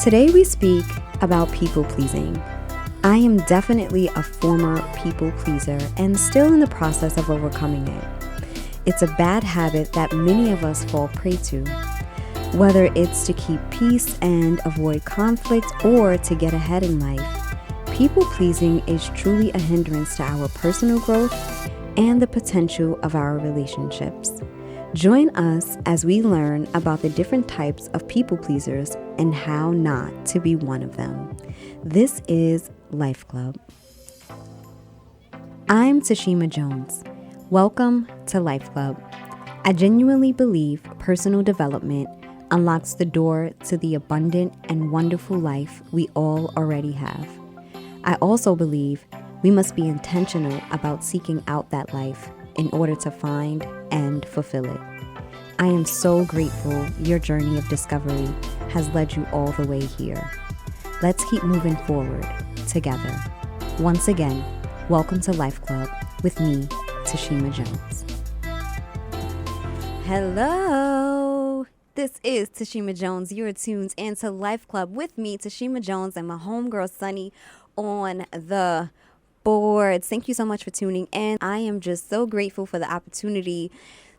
Today we speak about people pleasing. I am definitely a former people pleaser and still in the process of overcoming it. It's a bad habit that many of us fall prey to. Whether it's to keep peace and avoid conflict or to get ahead in life, people pleasing is truly a hindrance to our personal growth and the potential of our relationships. Join us as we learn about the different types of people pleasers and how not to be one of them. This is LifeClub. I'm Tashima Jones. Welcome to LifeClub. I genuinely believe personal development unlocks the door to the abundant and wonderful life we all already have. I also believe we must be intentional about seeking out that life in order to find and fulfill it. I am so grateful your journey of discovery has led you all the way here. Let's keep moving forward together. Once again, welcome to Life Club with me, Tashima Jones. Hello, this is Tashima Jones. You're tuned into Life Club with me, Tashima Jones, and my homegirl Sunny on the boards. Thank you so much for tuning in. I am just so grateful for the opportunity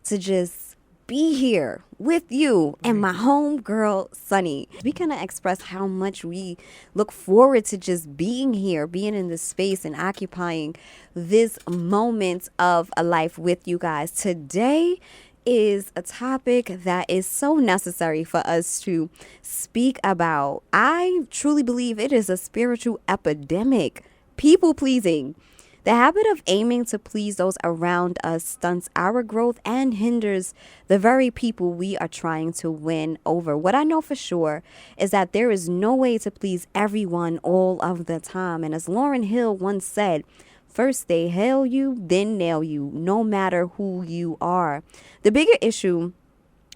to just be here with you and my homegirl Sunny. We kind of express how much we look forward to just being here, being in this space and occupying this moment of a life with you guys. Today is a topic that is so necessary for us to speak about. I truly believe it is a spiritual epidemic. People pleasing. The habit of aiming to please those around us stunts our growth and hinders the very people we are trying to win over. What I know for sure is that there is no way to please everyone all of the time. And as Lauryn Hill once said, first they hail you, then nail you, no matter who you are. The bigger issue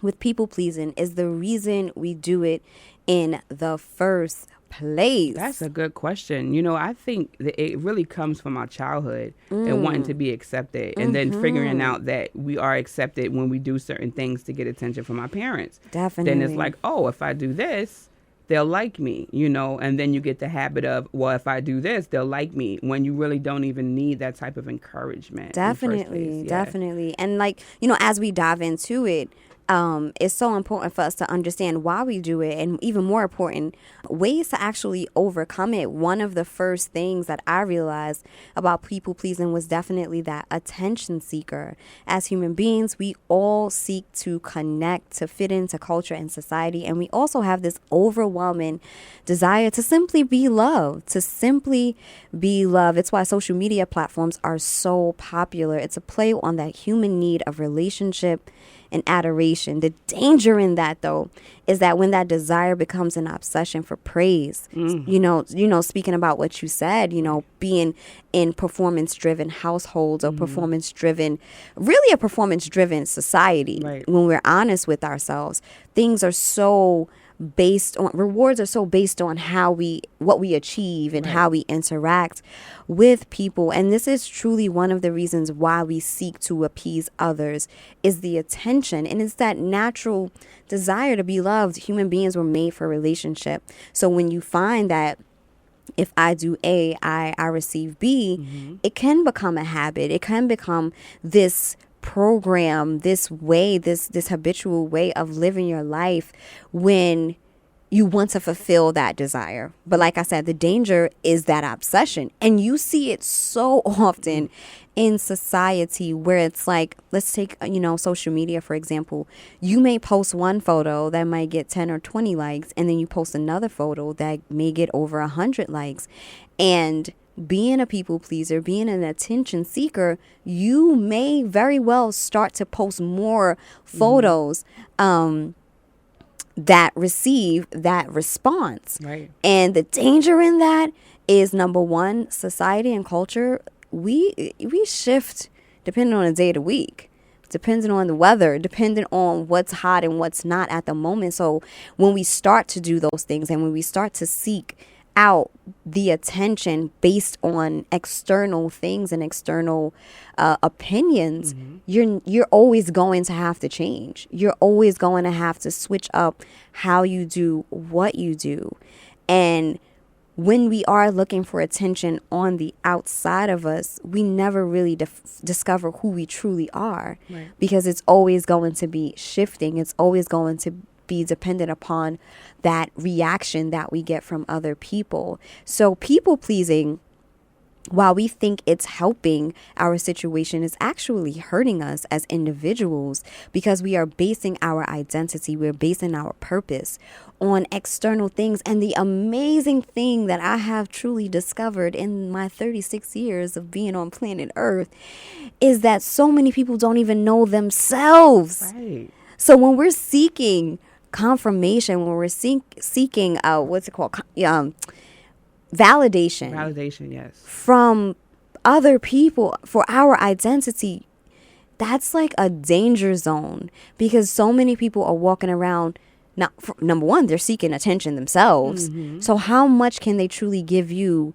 with people pleasing is the reason we do it in the first place. That's a good question. You know, I think that it really comes from our childhood and wanting to be accepted and then figuring out that we are accepted when we do certain things to get attention from our parents. Definitely. Then it's like, oh, if I do this, they'll like me, you know, and then you get the habit of, well, if I do this, they'll like me, when you really don't even need that type of encouragement. Definitely. And like, you know, as we dive into it, it's so important for us to understand why we do it, and even more important, ways to actually overcome it. One of the first things that I realized about people pleasing was definitely that attention seeker. As human beings, we all seek to connect, to fit into culture and society, and we also have this overwhelming desire to simply be loved, It's why social media platforms are so popular. It's a play on that human need of relationship and adoration. The danger in that, though, is that when that desire becomes an obsession for praise, you know, speaking about what you said, you know, being in performance-driven households or really a performance-driven society. Right. When we're honest with ourselves, things are so rewards are so based on what we achieve and how we interact with people. And this is truly one of the reasons why we seek to appease others, is the attention. And it's that natural desire to be loved. Human beings were made for relationship. So when you find that if I do A, I receive B, it can become a habit. It can become this program, this habitual way of living your life when you want to fulfill that desire. But like I said, the danger is that obsession. And you see it so often in society where it's like, let's take, social media, for example. You may post one photo that might get 10 or 20 likes, and then you post another photo that may get over 100 likes. And being a people pleaser, being an attention seeker, you may very well start to post more photos that receive that response. Right. And the danger in that is, number one, society and culture, we shift depending on the day of the week, depending on the weather, depending on what's hot and what's not at the moment. So when we start to do those things and when we start to seek out the attention based on external things and external opinions, you're always going to have to change. You're always going to have to switch up how you do what you do. And when we are looking for attention on the outside of us, we never really discover who we truly are, right. because it's always going to be shifting. It's always going to be dependent upon that reaction that we get from other people. So people pleasing, while we think it's helping our situation, is actually hurting us as individuals, because we are basing our identity, we're basing our purpose on external things. And the amazing thing that I have truly discovered in my 36 years of being on planet Earth is that so many people don't even know themselves. Right. So when we're seeking confirmation, when we're seeking what's it called? Validation, yes, from other people for our identity, that's like a danger zone, because so many people are walking around. Now, number one, they're seeking attention themselves. So how much can they truly give you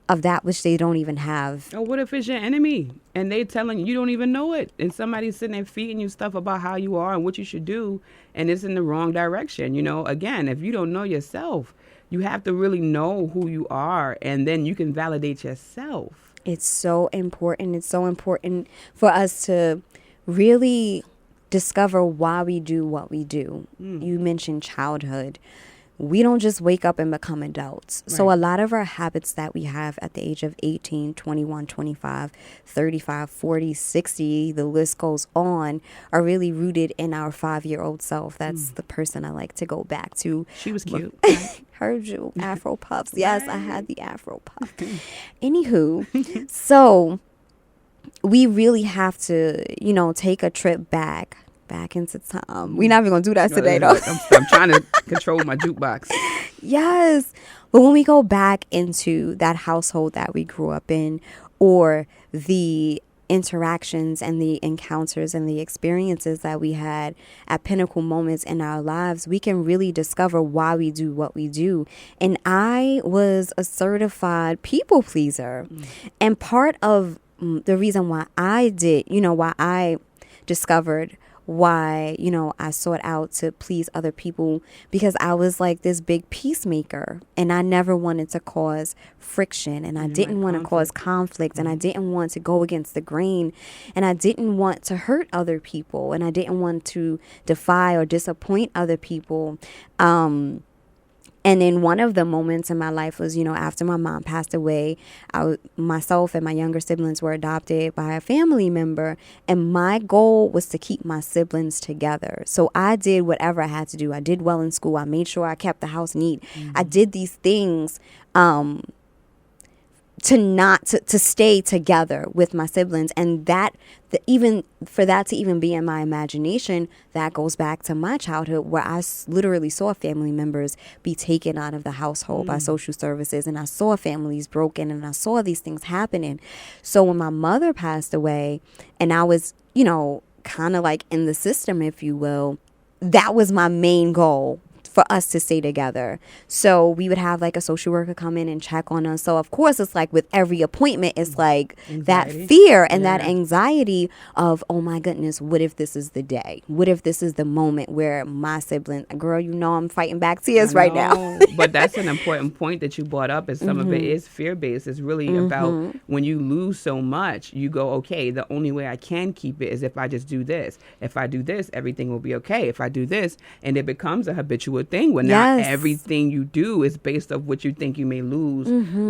of that which they don't even have? Or what if it's your enemy and they telling you don't even know it, and somebody's sitting there feeding you stuff about how you are and what you should do, and it's in the wrong direction? Again, if you don't know yourself, you have to really know who you are, and then you can validate yourself. It's so important. It's so important for us to really discover why we do what we do. You mentioned childhood. We don't just wake up and become adults. Right. So a lot of our habits that we have at the age of 18, 21, 25, 35, 40, 60, the list goes on, are really rooted in our 5-year-old self. That's the person I like to go back to. She was cute. Heard you. Afro puffs. Yes, I had the Afro puff. Anywho, so we really have to, take a trip back into time. We're not even going to do that today, though. I'm trying to control my jukebox. Yes. But when we go back into that household that we grew up in, or the interactions and the encounters and the experiences that we had at pinnacle moments in our lives, we can really discover why we do what we do. And I was a certified people pleaser. And part of the reason why I did, why I discovered why, I sought out to please other people, because I was like this big peacemaker, and I never wanted to cause friction, and I didn't want to cause conflict, and I didn't want to go against the grain, and I didn't want to hurt other people, and I didn't want to defy or disappoint other people. And then one of the moments in my life was, after my mom passed away, myself and my younger siblings were adopted by a family member. And my goal was to keep my siblings together. So I did whatever I had to do. I did well in school. I made sure I kept the house neat. I did these things to stay together with my siblings. And even for that to even be in my imagination, that goes back to my childhood, where I literally saw family members be taken out of the household by social services, and I saw families broken, and I saw these things happening. So when my mother passed away, and I was, kind of like in the system, if you will, that was my main goal, for us to stay together. So we would have like a social worker come in and check on us. So of course, it's like with every appointment, it's like anxiety. That fear and that anxiety of, oh my goodness, what if this is the day? What if this is the moment where my sibling, girl, I'm fighting back tears right now. But that's an important point that you brought up, is some of it is fear-based. It's really about when you lose so much, you go, okay, the only way I can keep it is if I just do this. If I do this, everything will be okay. If I do this, and it becomes a habitual thing where now everything you do is based off what you think you may lose,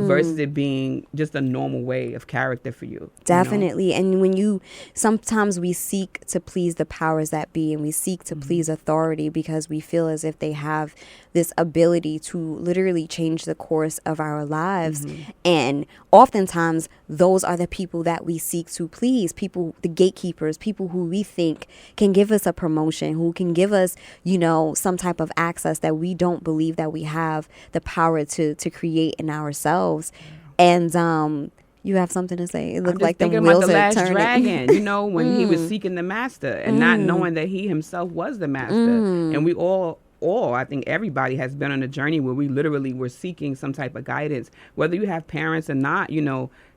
versus it being just a normal way of character for you. Definitely. And when sometimes we seek to please the powers that be, and we seek to please authority, because we feel as if they have this ability to literally change the course of our lives. And oftentimes those are the people that we seek to please, people, the gatekeepers, people who we think can give us a promotion, who can give us, some type of access that we don't believe that we have the power to create in ourselves. And you have something to say? It looked like the wheels are turning. Dragon, when he was seeking the master and not knowing that he himself was the master. And we all all, I think everybody has been on a journey where we literally were seeking some type of guidance, whether you have parents or not.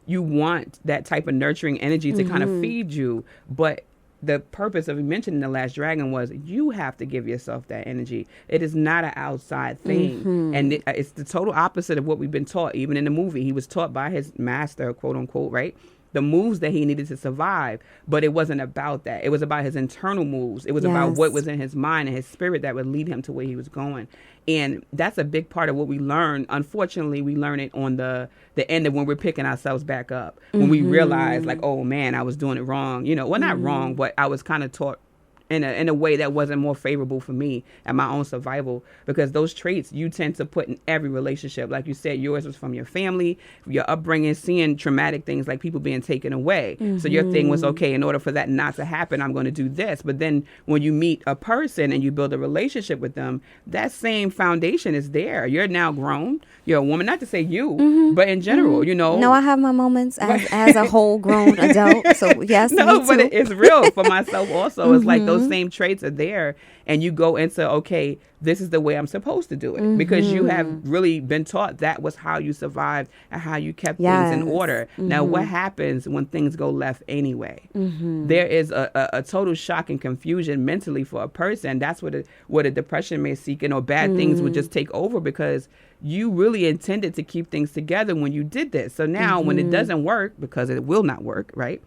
You want that type of nurturing energy to kind of feed you. But the purpose of mentioning The Last Dragon was you have to give yourself that energy. It is not an outside thing. And it's the total opposite of what we've been taught. Even in the movie, he was taught by his master, quote unquote, right? The moves that he needed to survive. But it wasn't about that. It was about his internal moves. It was about what was in his mind and his spirit that would lead him to where he was going. And that's a big part of what we learn. Unfortunately, we learn it on the end of when we're picking ourselves back up. When we realize, like, oh, man, I was doing it wrong. Well, not wrong, but I was kind of taught in a way that wasn't more favorable for me and my own survival, because those traits you tend to put in every relationship. Like you said, yours was from your family, your upbringing, seeing traumatic things like people being taken away. So your thing was, okay, in order for that not to happen, I'm going to do this. But then when you meet a person and you build a relationship with them, that same foundation is there. You're now grown. You're a woman, not to say you, but in general, No, I have my moments as a whole grown adult. So yes, no, me but too. it's real for myself also. It's like those same traits are there, and you go into, okay, this is the way I'm supposed to do it, because you have really been taught that was how you survived and how you kept things in order. Now, what happens when things go left anyway? There is a total shock and confusion mentally for a person. That's what a depression may seek, or bad things would just take over, because you really intended to keep things together when you did this. So now when it doesn't work, because it will not work, right?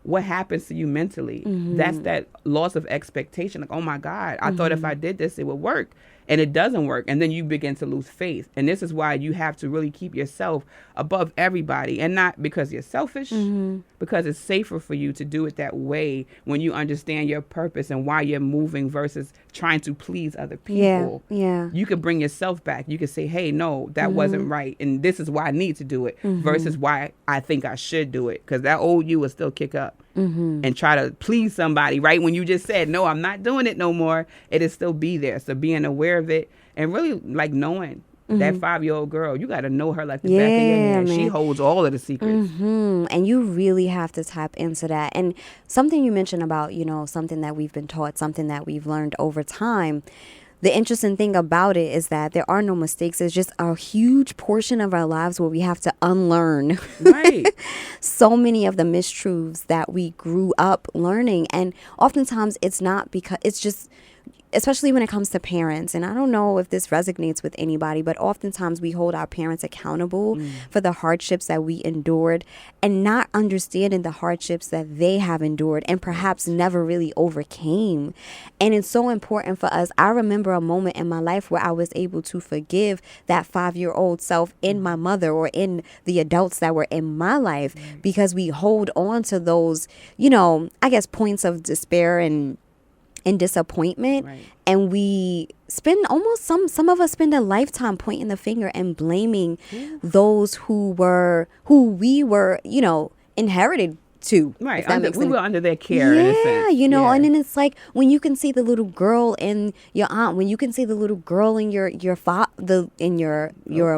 What happens to you mentally? That's that loss of expectation. Like, oh my God, I thought if I did this, it would work. And it doesn't work. And then you begin to lose faith. And this is why you have to really keep yourself above everybody. And not because you're selfish, because it's safer for you to do it that way when you understand your purpose and why you're moving versus trying to please other people. Yeah. You could bring yourself back. You could say, hey, no, that wasn't right. And this is why I need to do it versus why I think I should do it. Because that old you will still kick up and try to please somebody, right? When you just said, no, I'm not doing it no more, it'll still be there. So being aware of it and really like knowing that 5-year-old girl, you got to know her like the back of your hand. She holds all of the secrets. And you really have to tap into that. And something you mentioned about, something that we've been taught, something that we've learned over time. The interesting thing about it is that there are no mistakes. It's just a huge portion of our lives where we have to unlearn so many of the mistruths that we grew up learning. And oftentimes it's not because it's just, especially when it comes to parents. And I don't know if this resonates with anybody, but oftentimes we hold our parents accountable for the hardships that we endured and not understanding the hardships that they have endured and perhaps never really overcame. And it's so important for us. I remember a moment in my life where I was able to forgive that 5-year-old self in my mother or in the adults that were in my life because we hold on to those, I guess, points of despair and disappointment, and we spend almost some of us spend a lifetime pointing the finger and blaming those who we were inherited to, right? We were under their care, in a sense. And then it's like when you can see the little girl in your aunt, when you can see the little girl in your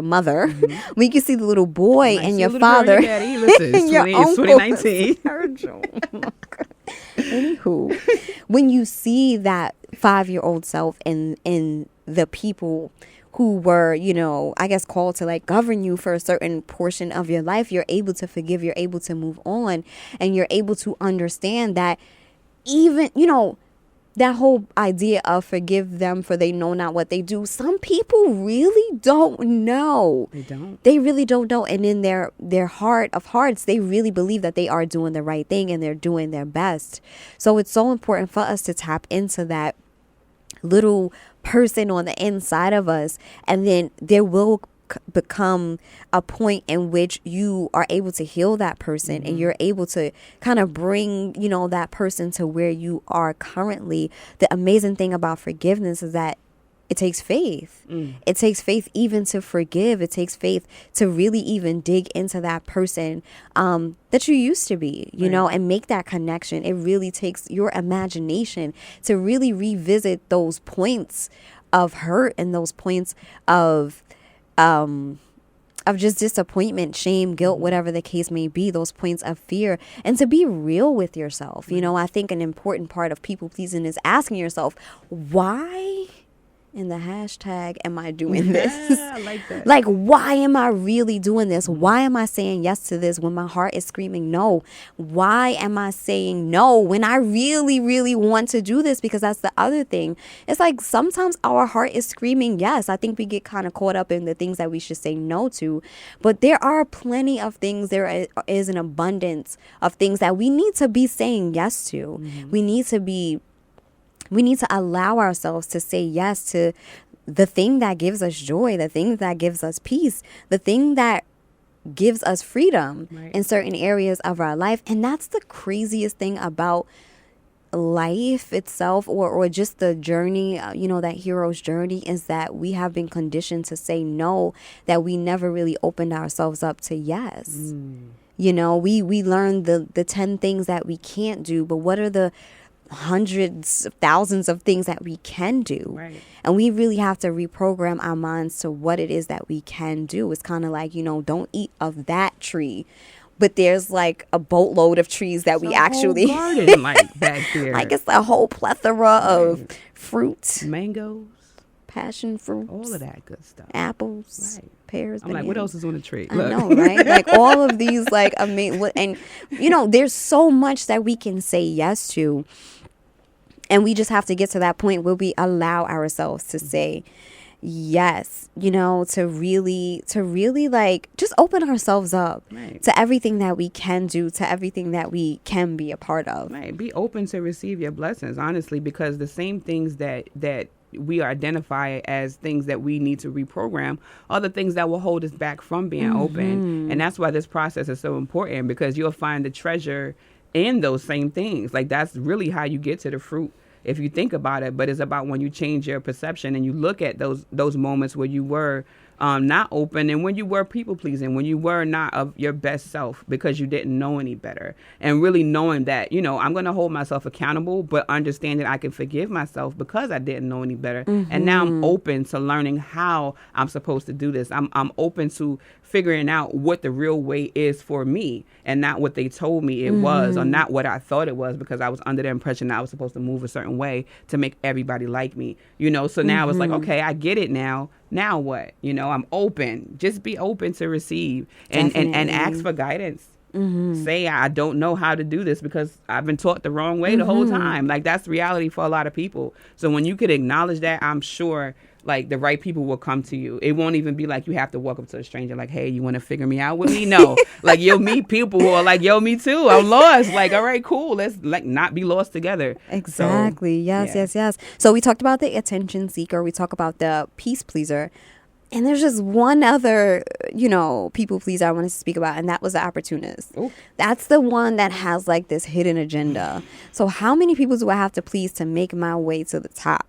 mother, when you can see the little boy and your father, listen, your it's 2019. Anywho, when you see that 5-year-old self in the people who were, I guess called to like govern you for a certain portion of your life, you're able to forgive, you're able to move on, and you're able to understand that even, that whole idea of forgive them for they know not what they do. Some people really don't know. They don't. They really don't know. And in their heart of hearts, they really believe that they are doing the right thing and they're doing their best. So it's so important for us to tap into that little person on the inside of us. And then there will become a point in which you are able to heal that person and you're able to kind of bring, that person to where you are currently. The amazing thing about forgiveness is that it takes faith. It takes faith even to forgive. It takes faith to really even dig into that person that you used to be, and make that connection. It really takes your imagination to really revisit those points of hurt and those points of just disappointment, shame, guilt, whatever the case may be, those points of fear, and to be real with yourself. I think an important part of people pleasing is asking yourself, why in the hashtag, am I doing this? I like that. Like, why am I really doing this? Why am I saying yes to this when my heart is screaming no? Why am I saying no when I really, really want to do this? Because that's the other thing. It's like sometimes our heart is screaming yes. I think we get kind of caught up in the things that we should say no to. But there are plenty of things. There is an abundance of things that we need to be saying yes to. We need to allow ourselves to say yes to the thing that gives us joy, the thing that gives us peace, the thing that gives us freedom in certain areas of our life. And that's the craziest thing about life itself, or just the journey, that hero's journey, is that we have been conditioned to say no, that we never really opened ourselves up to yes. We learned the 10 things that we can't do, but what are the hundreds of thousands of things that we can do? And we really have to reprogram our minds to what it is that we can do. It's kind of like, don't eat of that tree, but there's like a boatload of trees that we actually garden like back there. Like it's a whole plethora of fruits, mangoes, passion fruits, all of that good stuff, apples, pears. I'm like, what else is on the tree? Look. I know, right? Like all of these, like amazing, and there's so much that we can say yes to. And we just have to get to that point where we allow ourselves to say yes, to really like just open ourselves up to everything that we can do, to everything that we can be a part of. Be open to receive your blessings, honestly, because the same things that we identify as things that we need to reprogram are the things that will hold us back from being open. And that's why this process is so important, because you'll find the treasure in those same things. Like that's really how you get to the fruit, if you think about it. But it's about when you change your perception and you look at those moments where you were not open, and when you were people pleasing, when you were not of your best self because you didn't know any better, and really knowing that, I'm going to hold myself accountable, but understanding I can forgive myself because I didn't know any better. And now I'm open to learning how I'm supposed to do this. I'm open to figuring out what the real way is for me, and not what they told me it was, or not what I thought it was, because I was under the impression that I was supposed to move a certain way to make everybody like me, so now it's like, okay, I get it now what? I'm open. Just be open to receive and ask for guidance. Say, I don't know how to do this because I've been taught the wrong way the whole time. Like that's reality for a lot of people. So when you could acknowledge that, I'm sure like the right people will come to you. It won't even be like you have to walk up to a stranger like, hey, you want to figure me out with me? No. Like you'll meet people who are like, yo, me too. I'm lost. Like, all right, cool. Let's like not be lost together. Exactly. So, yes. So we talked about the attention seeker. We talk about the peace pleaser. And there's just one other, people pleaser I wanted to speak about, and that was the opportunist. Ooh. That's the one that has like this hidden agenda. So how many people do I have to please to make my way to the top?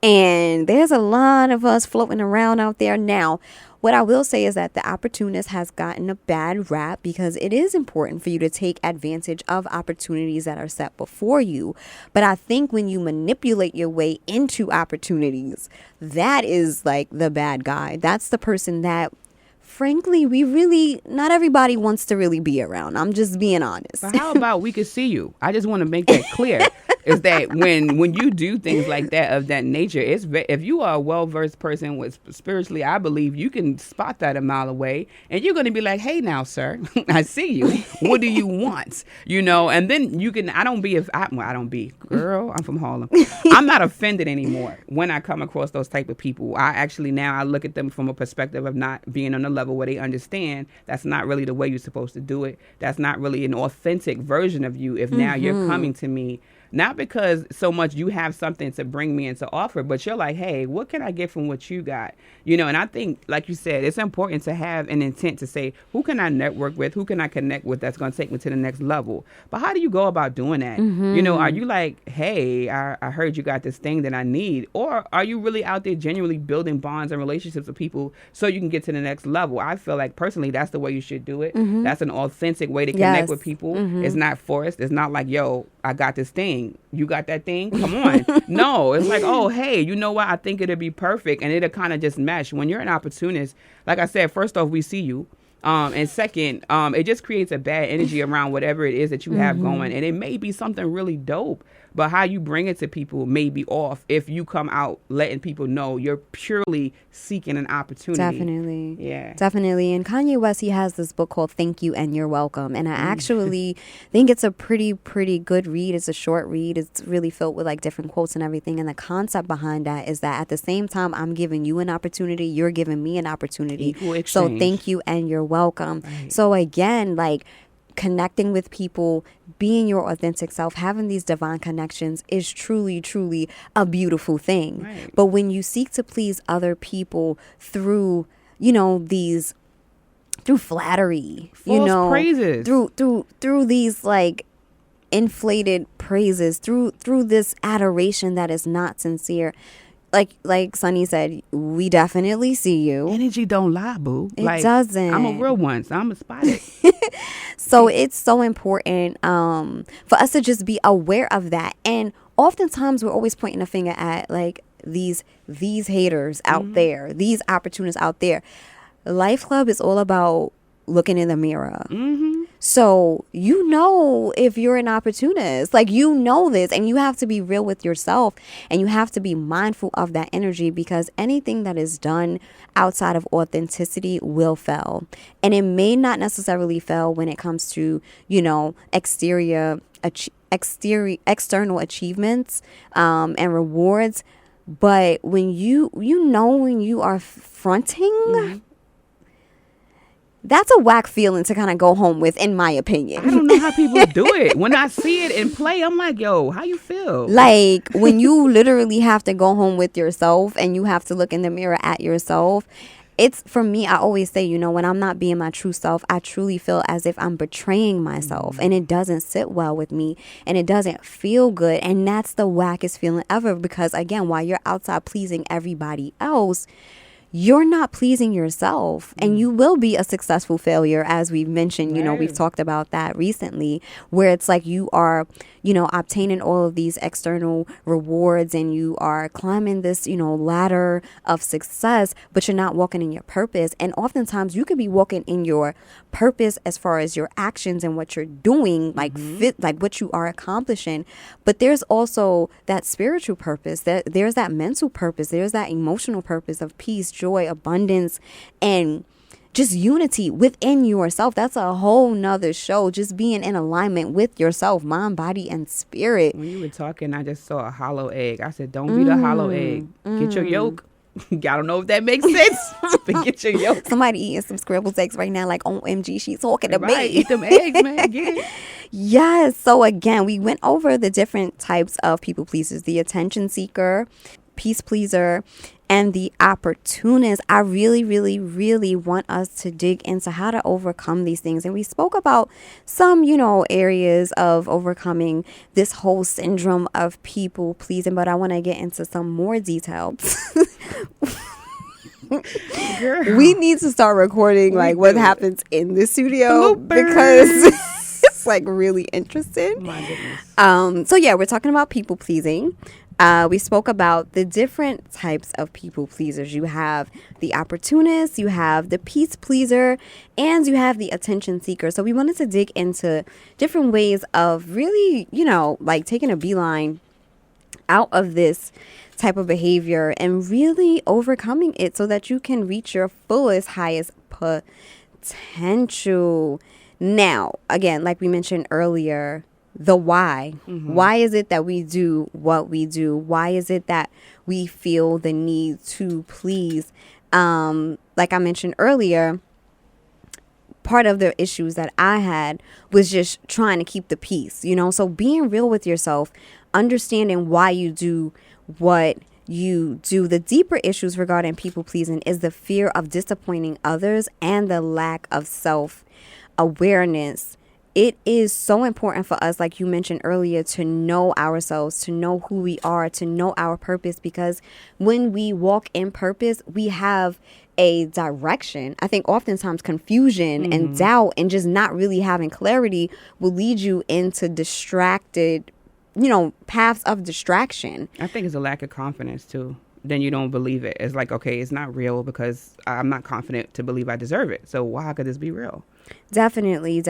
And there's a lot of us floating around out there now. What I will say is that the opportunist has gotten a bad rap because it is important for you to take advantage of opportunities that are set before you. But I think when you manipulate your way into opportunities, that is like the bad guy. That's the person that, frankly, not everybody wants to really be around. I'm just being honest. But how about we could see you? I just want to make that clear. Is that when you do things like that of that nature, if you are a well-versed person with spiritually, I believe you can spot that a mile away, and you're going to be like, hey now, sir, I see you. What do you want? And then you can, I don't be, girl, I'm from Harlem. I'm not offended anymore when I come across those type of people. I look at them from a perspective of not being on a level where they understand that's not really the way you're supposed to do it. That's not really an authentic version of you if now you're coming to me. Not because so much you have something to bring me and to offer, but you're like, hey, what can I get from what you got? And I think, like you said, it's important to have an intent to say, who can I network with? Who can I connect with that's going to take me to the next level? But how do you go about doing that? Are you like, hey, I heard you got this thing that I need? Or are you really out there genuinely building bonds and relationships with people so you can get to the next level? I feel like personally, that's the way you should do it. That's an authentic way to connect with people. It's not forced. It's not like, yo, I got this thing. You got that thing? Come on. No, it's like, oh, hey, you know what? I think it'll be perfect. And it'll kind of just mesh. When you're an opportunist, like I said, first off, we see you. And second, it just creates a bad energy around whatever it is that you have going. And it may be something really dope, but how you bring it to people may be off if you come out letting people know you're purely seeking an opportunity. Definitely. Yeah. Definitely. And Kanye West, he has this book called Thank You and You're Welcome. And I actually think it's a pretty good read. It's a short read. It's really filled with like different quotes and everything. And the concept behind that is that at the same time I'm giving you an opportunity, you're giving me an opportunity. Equal exchange. So thank you and you're welcome. Right. So again, like, connecting with people, being your authentic self, having these divine connections is truly a beautiful thing. Right. But when you seek to please other people through, you know, through flattery, False praises, through these like inflated praises, through this adoration that is not sincere, like Sunny said, we definitely see you. Energy don't lie, boo. It doesn't. I'm a real one, so I'm a spot it. So it's so important for us to just be aware of that. And oftentimes we're always pointing a finger at like these haters out there, these opportunists out there. Life Club is all about looking in the mirror. So you know if you're an opportunist, like you know this, and you have to be real with yourself, and you have to be mindful of that energy, because anything that is done outside of authenticity will fail. And it may not necessarily fail when it comes to, you know, external achievements and rewards. But when when you are fronting, that's a whack feeling to kind of go home with, in my opinion. I don't know how people do it. When I see it in play, I'm like, yo, how you feel? Like when you literally have to go home with yourself and you have to look in the mirror at yourself. It's, for me, I always say, you know, when I'm not being my true self, I truly feel as if I'm betraying myself, and it doesn't sit well with me, and it doesn't feel good. And that's the wackest feeling ever, because again, while you're outside pleasing everybody else, you're not pleasing yourself, and you will be a successful failure, as we've mentioned. You know, we've talked about that recently, where it's like you are, you know, obtaining all of these external rewards, and you are climbing this, you know, ladder of success, but you're not walking in your purpose. And oftentimes you could be walking in your purpose as far as your actions and what you're doing, like like what you are accomplishing. But there's also that spiritual purpose, there's that mental purpose, there's that emotional purpose of peace, joy, abundance, and just unity within yourself. That's a whole nother show. Just being in alignment with yourself, mind, body, and spirit. When you were talking, I just saw a hollow egg. I said, don't be the hollow egg. Get your yolk. I don't know if that makes sense, but get your yolk. Somebody eating some scrambled eggs right now, like, OMG, she's talking to me. Eat them eggs, man. Get it. Yes. So again, we went over the different types of people pleasers: the attention seeker, peace pleaser, and the opportunist. I really want us to dig into how to overcome these things. And we spoke about some, you know, areas of overcoming this whole syndrome of people pleasing, but I want to get into some more details. We need to start recording like what happens in the studio, because it's like really interesting. My goodness. So yeah, we're talking about people pleasing. We spoke about the different types of people pleasers. You have the opportunist, you have the peace pleaser, and you have the attention seeker. So we wanted to dig into different ways of really, you know, like taking a beeline out of this type of behavior and really overcoming it so that you can reach your fullest, highest potential. Now, again, like we mentioned earlier, the why. Why is it that we do what we do? Why is it that we feel the need to please? Like I mentioned earlier, part of the issues that I had was just trying to keep the peace, you know? So being real with yourself, understanding why you do what you do. The deeper issues regarding people pleasing is the fear of disappointing others and the lack of self-awareness. It is so important for us, like you mentioned earlier, to know ourselves, to know who we are, to know our purpose, because when we walk in purpose, we have a direction. I think oftentimes confusion and doubt and just not really having clarity will lead you into distracted, you know, paths of distraction. I think it's a lack of confidence too. Then you don't believe it. It's like, okay, it's not real because I'm not confident to believe I deserve it. So why could this be real? Definitely.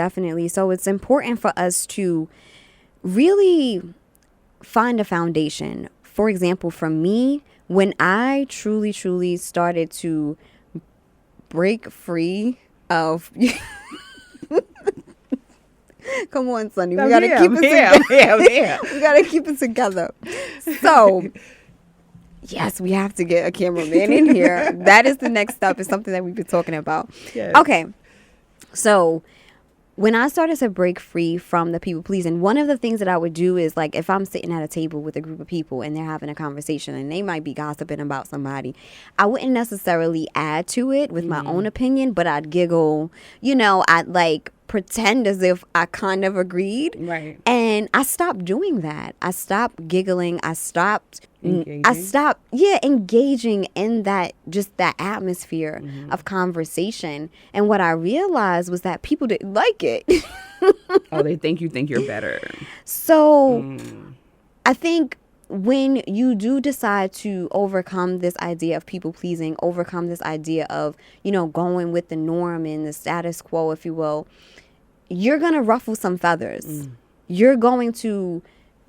So it's important for us to really find a foundation. For example, for me, when I truly started to break free of come on, Sonny, we gotta keep it together. We gotta keep it together. So yes, we have to get a cameraman in here. That is the next step. It's something that we've been talking about. Yes. Okay. So when I started to break free from the people pleasing, one of the things that I would do is, like, if I'm sitting at a table with a group of people and they're having a conversation and they might be gossiping about somebody, I wouldn't necessarily add to it with my own opinion, but I'd giggle, I'd like pretend as if I kind of agreed. Right. And I stopped doing that. I stopped giggling. I stopped engaging in that atmosphere of conversation. And what I realized was that people didn't like it. Oh, they think you're better. So I think when you do decide to overcome this idea of people pleasing, overcome this idea of, going with the norm and the status quo, if you will, you're going to ruffle some feathers. You're going to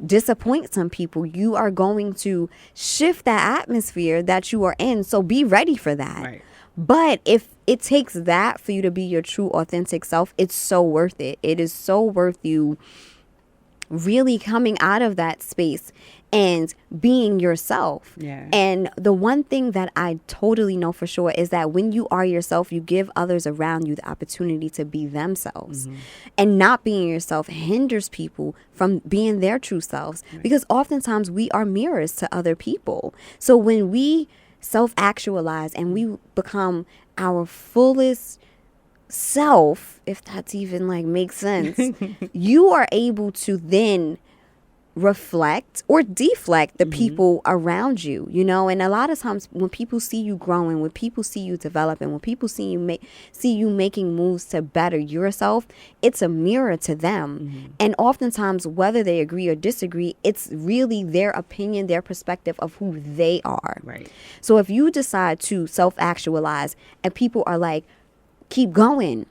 disappoint some people. You are going to shift that atmosphere that you are in. So be ready for that. Right. But if it takes that for you to be your true, authentic self, it's so worth it. It is so worth you really coming out of that space and being yourself. Yeah. And the one thing that I totally know for sure is that when you are yourself, you give others around you the opportunity to be themselves. And not being yourself hinders people from being their true selves. Right. Because oftentimes we are mirrors to other people. So when we self-actualize and we become our fullest self, if that's even like makes sense, you are able to then reflect or deflect the people around you, and a lot of times when people see you growing, when people see you developing, when people see you making moves to better yourself, it's a mirror to them. And oftentimes, whether they agree or disagree, it's really their opinion, their perspective of who they are. Right. So if you decide to self-actualize and people are like, keep going,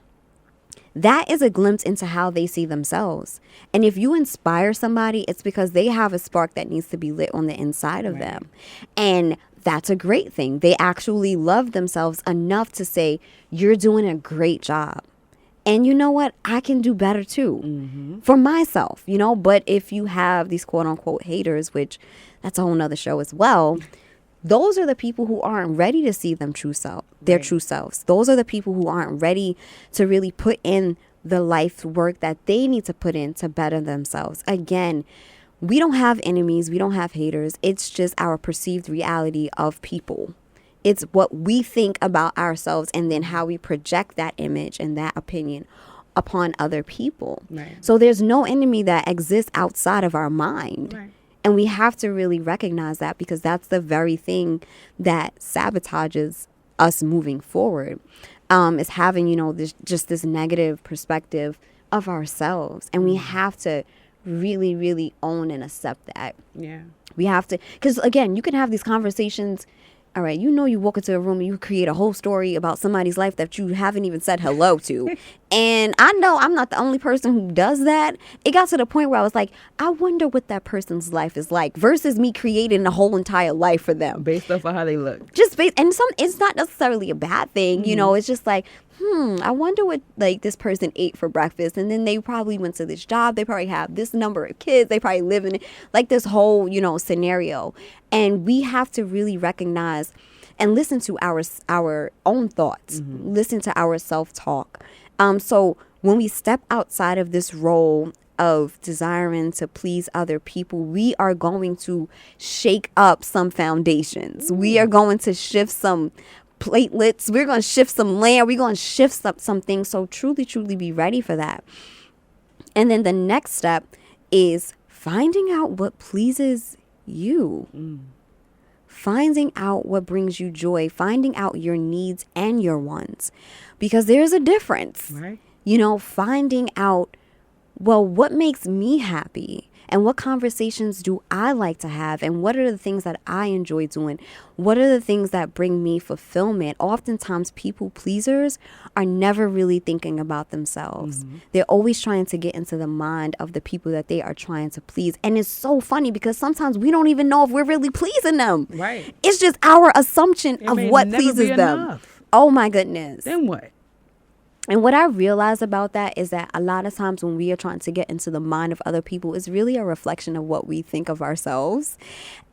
that is a glimpse into how they see themselves. And if you inspire somebody, it's because they have a spark that needs to be lit on the inside of them. And that's a great thing. They actually love themselves enough to say, you're doing a great job. And you know what? I can do better too for myself, But if you have these quote unquote haters, which that's a whole nother show as well, those are the people who aren't ready to see their true selves. Those are the people who aren't ready to really put in the life work that they need to put in to better themselves. Again, we don't have enemies. We don't have haters. It's just our perceived reality of people. It's what we think about ourselves and then how we project that image and that opinion upon other people. Right. So there's no enemy that exists outside of our mind. Right. And we have to really recognize that, because that's the very thing that sabotages us moving forward, is having, this negative perspective of ourselves. And we have to really, really own and accept that. Yeah. We have to, because again, you can have these conversations. All right, you walk into a room and you create a whole story about somebody's life that you haven't even said hello to. And I know I'm not the only person who does that. It got to the point where I was like, I wonder what that person's life is like, versus me creating a whole entire life for them. Based off of how they look. And it's not necessarily a bad thing, it's just like, I wonder what like this person ate for breakfast. And then they probably went to this job. They probably have this number of kids. They probably live in like this whole, scenario. And we have to really recognize and listen to our own thoughts, listen to our self-talk. So when we step outside of this role of desiring to please other people, we are going to shake up some foundations. We are going to shift some platelets. We're going to shift some land. We're going to shift some things. So truly be ready for that. And then the next step is finding out what pleases you. Finding out what brings you joy, finding out your needs and your wants, because there's a difference. Right. Finding out, well, what makes me happy? And what conversations do I like to have? And what are the things that I enjoy doing? What are the things that bring me fulfillment? Oftentimes, people pleasers are never really thinking about themselves. They're always trying to get into the mind of the people that they are trying to please. And it's so funny because sometimes we don't even know if we're really pleasing them. Right. It's just our assumption of what never pleases be them. enough. Oh, my goodness. Then what? And what I realize about that is that a lot of times when we are trying to get into the mind of other people, it's really a reflection of what we think of ourselves.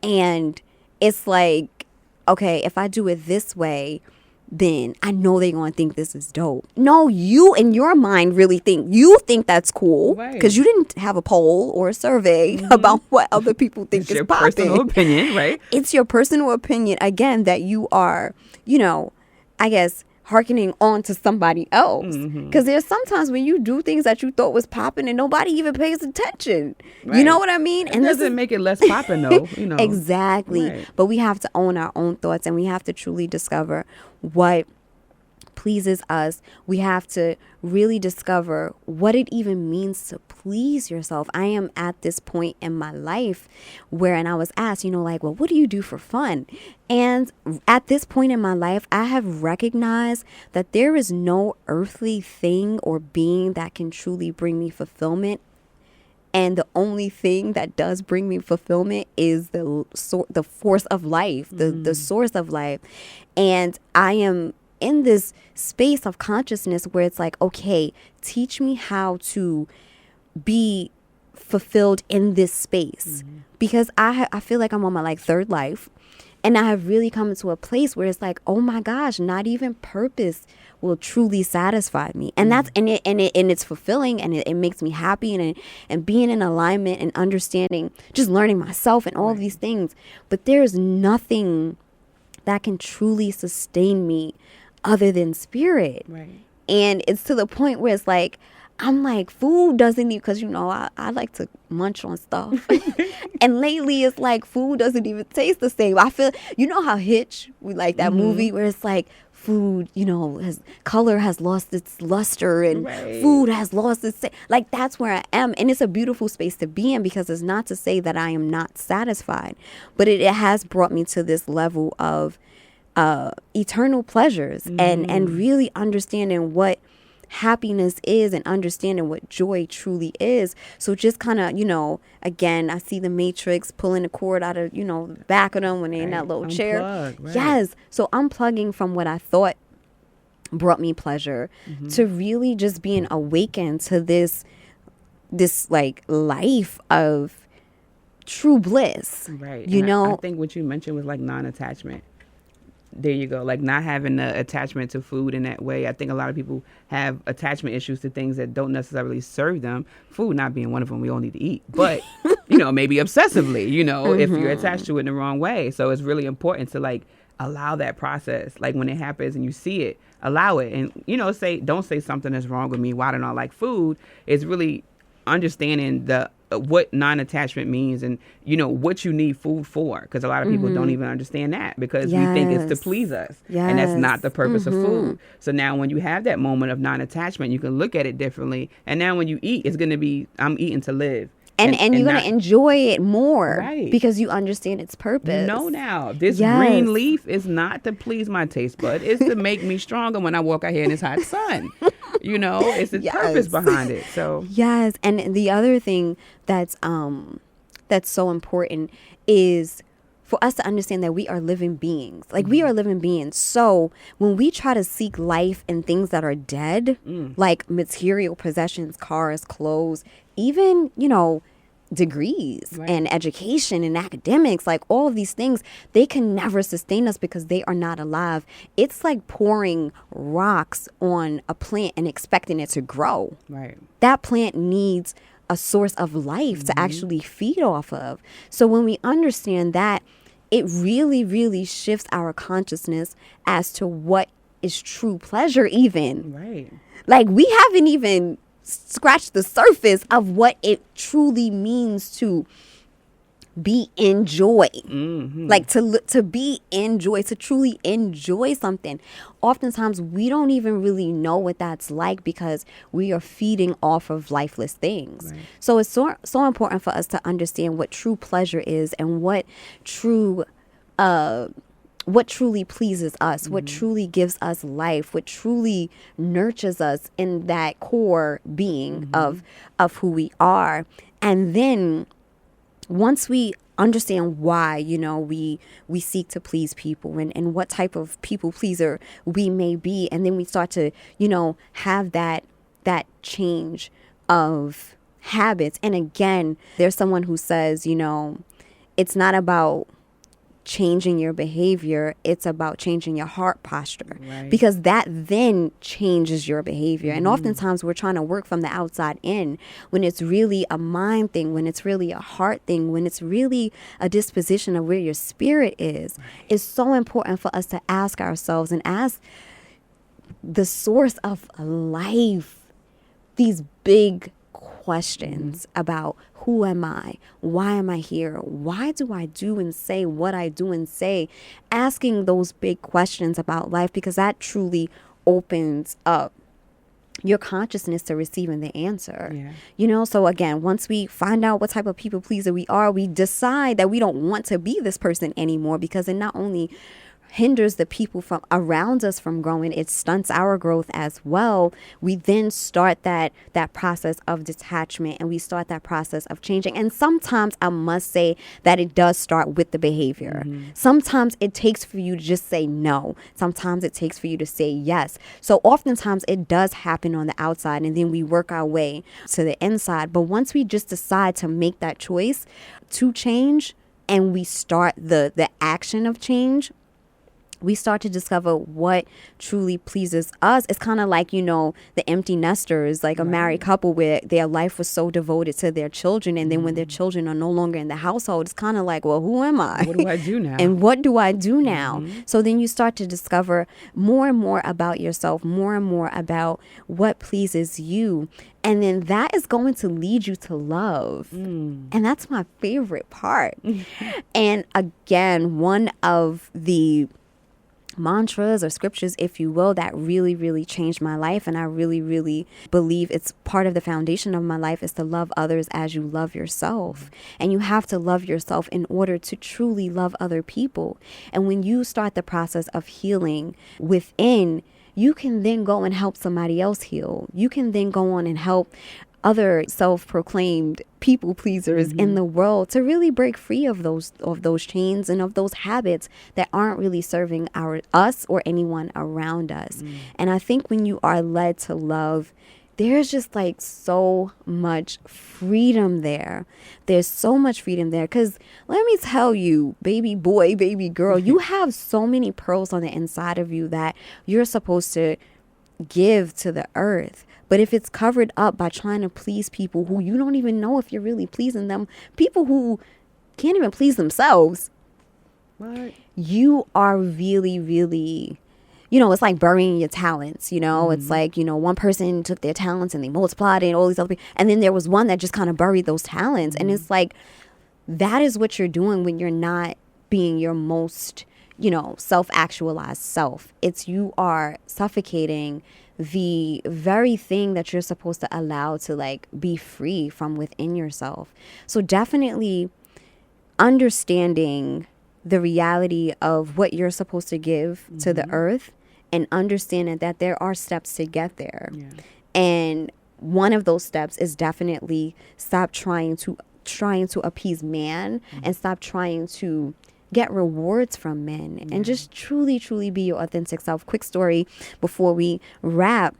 And it's like, okay, if I do it this way, then I know they're going to think this is dope. No, you in your mind really think that's cool because you didn't have a poll or a survey about what other people think is popping. It's your personal opinion, right? It's your personal opinion, again, that you are, I guess, hearkening on to somebody else. Because there's sometimes when you do things that you thought was popping and nobody even pays attention. Right. You know what I mean? And this doesn't make it less popping though. Exactly. Right. But we have to own our own thoughts and we have to truly discover what pleases us. We have to really discover what it even means to please yourself. I am at this point in my life where, and I was asked, well, what do you do for fun? And at this point in my life, I have recognized that there is no earthly thing or being that can truly bring me fulfillment. And the only thing that does bring me fulfillment is the force of life, the source of life. And I am in this space of consciousness where it's like, okay, teach me how to be fulfilled in this space. Because I feel like I'm on my third life. And I have really come into a place where it's like, oh my gosh, not even purpose will truly satisfy me. And that's and it's fulfilling and it makes me happy and being in alignment and understanding, just learning myself and all of these things. But there's nothing that can truly sustain me other than spirit. Right. And it's to the point where it's like, I'm like, food doesn't even, because, I like to munch on stuff. And lately it's like food doesn't even taste the same. I feel, how Hitch, we like that movie where it's like food, color has lost its luster and food has lost its, like that's where I am. And it's a beautiful space to be in because it's not to say that I am not satisfied, but it has brought me to this level of eternal pleasures and really understanding what happiness is and understanding what joy truly is. So just kind of, again, I see the Matrix pulling the cord out of, the back of them when they're in that little chair. Yes. So unplugging from what I thought brought me pleasure to really just being awakened to this like life of true bliss. Right. I think what you mentioned was like non-attachment. There you go. Like not having the attachment to food in that way. I think a lot of people have attachment issues to things that don't necessarily serve them. Food not being one of them. We all need to eat. But, maybe obsessively, if you're attached to it in the wrong way. So it's really important to like allow that process. Like when it happens and you see it, allow it. And, don't say something is wrong with me. Why don't I like food? It's really understanding what non-attachment means and what you need food for, because a lot of people don't even understand that because we think it's to please us and that's not the purpose of food. So now when you have that moment of non-attachment, you can look at it differently, and now when you eat, it's going to be I'm eating to live. And you're going to enjoy it more because you understand its purpose. Now this green leaf is not to please my taste bud. It's to make me stronger when I walk out here in this hot sun. It's the purpose behind it. So yes. And the other thing that's so important is for us to understand that we are living beings. Like we are living beings. So when we try to seek life in things that are dead, like material possessions, cars, clothes, even, degrees and education and academics, like all of these things, they can never sustain us because they are not alive. It's like pouring rocks on a plant and expecting it to grow. Right. That plant needs a source of life to actually feed off of. So when we understand that, it really, really shifts our consciousness as to what is true pleasure even. Right. Like we haven't even scratch the surface of what it truly means to be in joy. Like to be in joy, to truly enjoy something. Oftentimes we don't even really know what that's like because we are feeding off of lifeless things. Right. So it's so important for us to understand what true pleasure is and what truly pleases us, what truly gives us life, what truly nurtures us in that core being of who we are. And then once we understand why, we seek to please people and what type of people pleaser we may be, and then we start to, have that change of habits. And again, there's someone who says, it's not about changing your behavior, it's about changing your heart posture, right? Because that then changes your behavior. And oftentimes we're trying to work from the outside in when it's really a mind thing, when it's really a heart thing, when it's really a disposition of where your spirit is. Right. It's so important for us to ask ourselves and ask the source of life these big questions about who am I? Why am I here? Why do I do and say what I do and say? Asking those big questions about life, because that truly opens up your consciousness to receiving the answer. Yeah. So again, once we find out what type of people pleaser we are, we decide that we don't want to be this person anymore, because it not only hinders the people from around us from growing, it stunts our growth as well. We then start that process of detachment, and we start that process of changing. And sometimes I must say that it does start with the behavior. Sometimes it takes for you to just say no. Sometimes it takes for you to say yes. So oftentimes it does happen on the outside, and then we work our way to the inside. But once we just decide to make that choice to change, and we start the action of change, we start to discover what truly pleases us. It's kind of like, the empty nesters, like a married couple where their life was so devoted to their children. And then when their children are no longer in the household, it's kind of like, well, who am I? What do I do now? And what do I do now? So then you start to discover more and more about yourself, more and more about what pleases you. And then that is going to lead you to love. And that's my favorite part. And again, one of the mantras or scriptures, if you will, that really, really changed my life, and I really, really believe it's part of the foundation of my life, is to love others as you love yourself. And you have to love yourself in order to truly love other people. And when you start the process of healing within, you can then go and help somebody else heal. You can then go on and help other self-proclaimed people pleasers in the world to really break free of those chains and of those habits that aren't really serving us or anyone around us. And I think when you are led to love, there's just like so much freedom there. There's so much freedom there, because let me tell you, baby boy, baby girl, you have so many pearls on the inside of you that you're supposed to give to the earth. But if it's covered up by trying to please people who you don't even know if you're really pleasing them, people who can't even please themselves, what? You are really, really, it's like burying your talents, It's like, one person took their talents and they multiplied it and all these other people. And then there was one that just kind of buried those talents. And it's like, that is what you're doing when you're not being your most, self-actualized self. It's you are suffocating the very thing that you're supposed to allow to like be free from within yourself. So definitely understanding the reality of what you're supposed to give to the earth, and understanding that there are steps to get there. Yeah. And one of those steps is definitely stop trying to appease man, and stop trying to get rewards from men, and just truly, truly be your authentic self. Quick story before we wrap.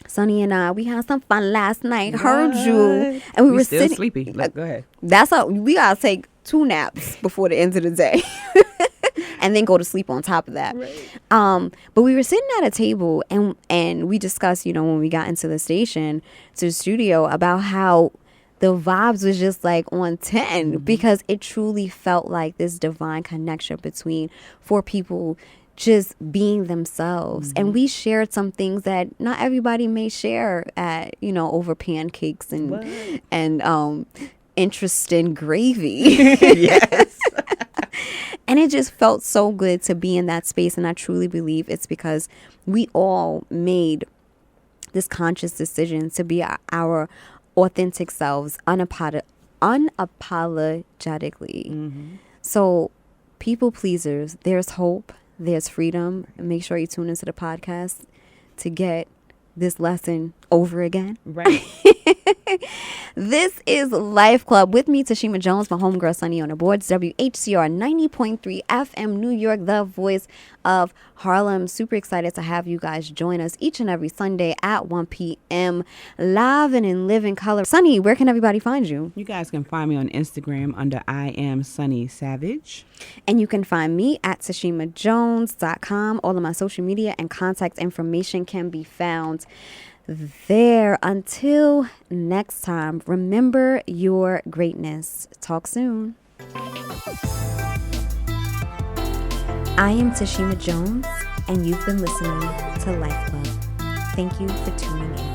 Sonny and I, we had some fun last night. Heard you, and we were still sitting sleepy. Go ahead. That's how we gotta take 2 naps before the end of the day, and then go to sleep on top of that. Right. But we were sitting at a table, and we discussed, when we got into the studio, about how the vibes was just like on 10, because it truly felt like this divine connection between 4 people just being themselves. And we shared some things that not everybody may share at, over pancakes and interesting gravy. Yes. And it just felt so good to be in that space. And I truly believe it's because we all made this conscious decision to be our authentic selves unapologetically. Mm-hmm. So, people pleasers, there's hope, there's freedom. Make sure you tune into the podcast to get this lesson over again. Right. This is Life Club with me, Tashima Jones, my homegirl Sunny on the boards, WHCR 90.3 FM New York, the voice of Harlem. Super excited to have you guys join us each and every Sunday at 1 p.m. live and in living color. Sunny, where can everybody find you? You guys can find me on Instagram under I am Sunny Savage. And you can find me at tashimajones.com. All of my social media and contact information can be found there. Until next time, remember your greatness. Talk soon. I am Tashima Jones, and you've been listening to Life Club. Thank you for tuning in.